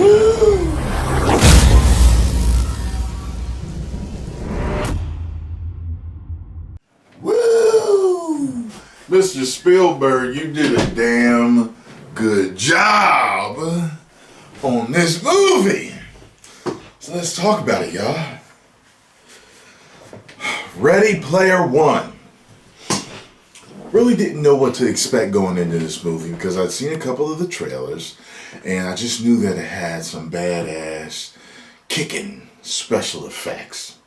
Woo! Woo! Mr. Spielberg, you did a damn good job on this movie. So let's talk about it, y'all. Ready Player One. Really didn't know what to expect going into this movie because I'd seen a couple of the trailers and I just knew that it had some badass kicking special effects.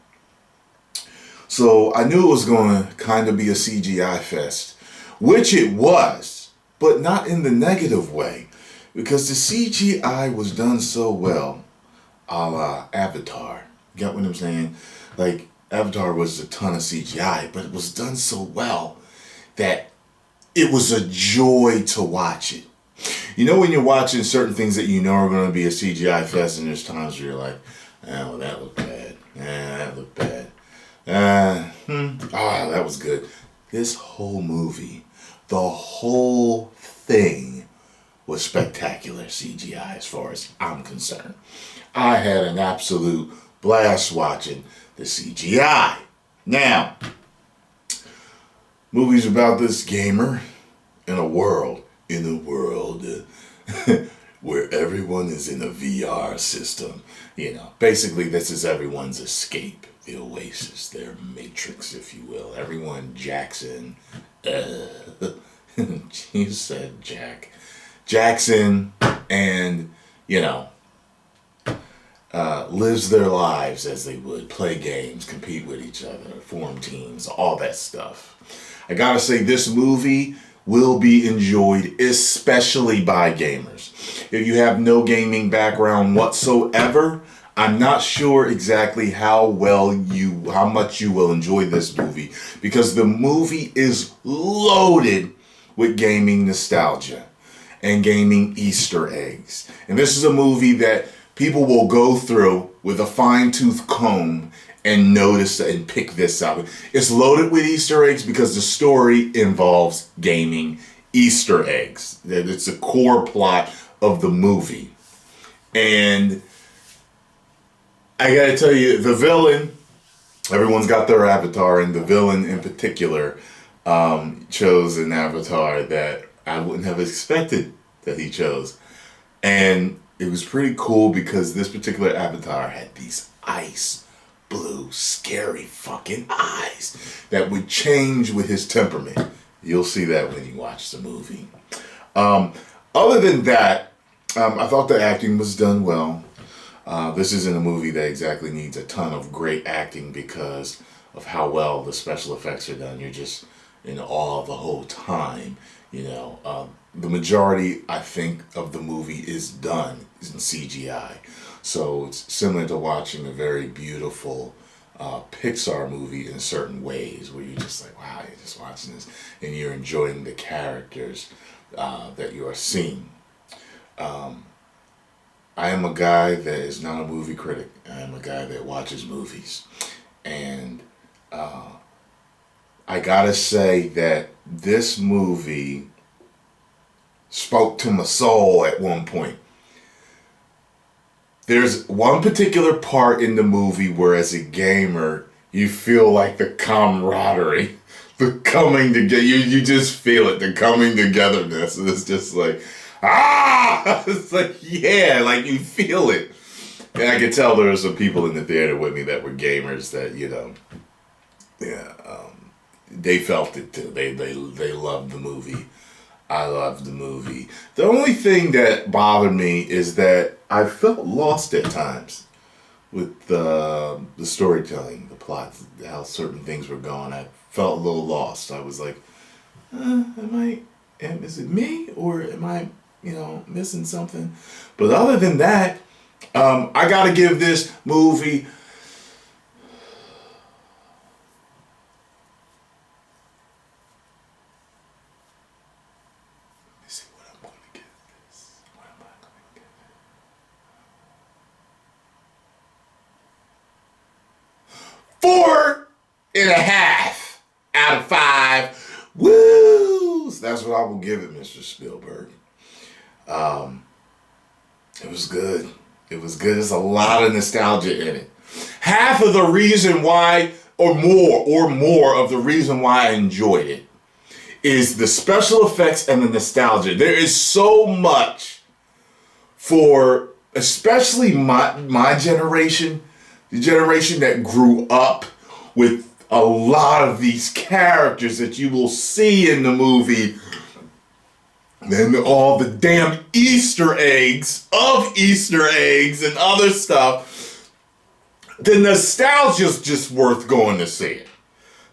So I knew it was going to kind of be a CGI fest, which it was, but not in the negative way because the CGI was done so well, a la Avatar. You got what I'm saying? Like, Avatar was a ton of CGI, but it was done so well that it was a joy to watch it. You know when you're watching certain things that you know are going to be a CGI fest and there's times where you're like, oh, that looked bad. That looked bad. That was good. This whole movie, the whole thing was spectacular CGI as far as I'm concerned. I had an absolute blast watching the CGI. Now, movie's about this gamer in a world where everyone is in a VR system. You know, basically this is everyone's escape, the oasis, their matrix, if you will. Everyone Jackson, you said Jackson, and, you know, lives their lives as they would, play games, compete with each other, form teams, all that stuff. I gotta say, this movie will be enjoyed, especially by gamers. If you have no gaming background whatsoever, I'm not sure exactly how much you will enjoy this movie, because the movie is loaded with gaming nostalgia and gaming Easter eggs. And this is a movie that people will go through with a fine-tooth comb and notice and pick this out. It's loaded with Easter eggs because the story involves gaming Easter eggs. It's a core plot of the movie. And I gotta tell you, the villain, everyone's got their avatar, and the villain in particular chose an avatar that I wouldn't have expected that he chose. And it was pretty cool because this particular avatar had these ice blue, scary fucking eyes that would change with his temperament. You'll see that when you watch the movie. Other than that, I thought the acting was done well. This isn't a movie that exactly needs a ton of great acting because of how well the special effects are done. You're just in awe the whole time. You know, the majority, I think, of the movie is done in CGI. So it's similar to watching a very beautiful Pixar movie in certain ways, where you're just like, wow, you're just watching this and you're enjoying the characters that you are seeing. I am a guy that is not a movie critic. I am a guy that watches movies. And I gotta say that this movie spoke to my soul at one point. There's one particular part in the movie where, as a gamer, you feel like the camaraderie, the coming together. You just feel it, the coming togetherness. It's just like, it's like, yeah, like you feel it. And I could tell there were some people in the theater with me that were gamers that, you know, they felt it too. They loved the movie. I loved the movie. The only thing that bothered me is that I felt lost at times with the storytelling, the plot, how certain things were going. I felt a little lost. I was like, is it me, or am I, missing something? But other than that, I gotta give this movie see what I'm going to give this. What am I going to give it? 4.5 out of 5. Woo! So that's what I will give it, Mr. Spielberg. It was good. It was good. There's a lot of nostalgia in it. Half of the reason why, or more of the reason why I enjoyed it is the special effects and the nostalgia. There is so much for, especially my generation, the generation that grew up with a lot of these characters that you will see in the movie. Then all the damn Easter eggs and other stuff. The nostalgia's just worth going to see it.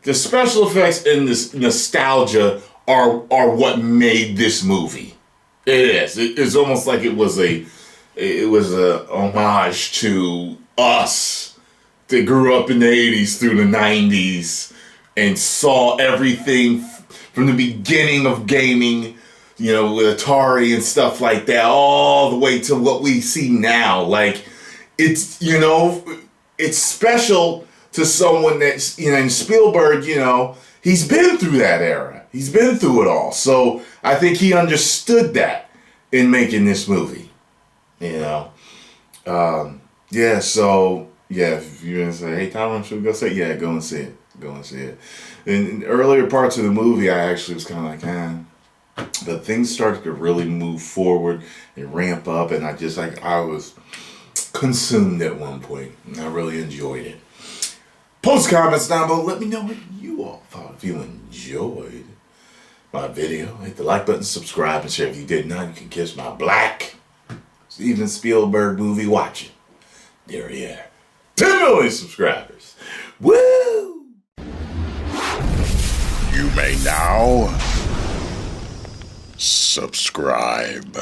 The special effects and this nostalgia are what made this movie. It is. It's almost like it was a homage to us that grew up in the 80s through the 90s and saw everything from the beginning of gaming, you know, with Atari and stuff like that, all the way to what we see now. Like, it's, you know, it's special to someone that's, you know, and Spielberg, you know, he's been through that era. He's been through it all. So I think he understood that in making this movie, you know. Yeah, so, yeah, if you're going to say, hey, Tyrone, should we go see it? Yeah, go and see it. Go and see it. In earlier parts of the movie, I actually was kind of like, but things started to really move forward and ramp up, and I was consumed at one point, and I really enjoyed it. Post comments down below. Let me know what you all thought. If you enjoyed my video, hit the like button, subscribe, and share. If you did not, you can kiss my black Steven Spielberg movie watching. There you are. 10 million subscribers. Woo! You may now subscribe.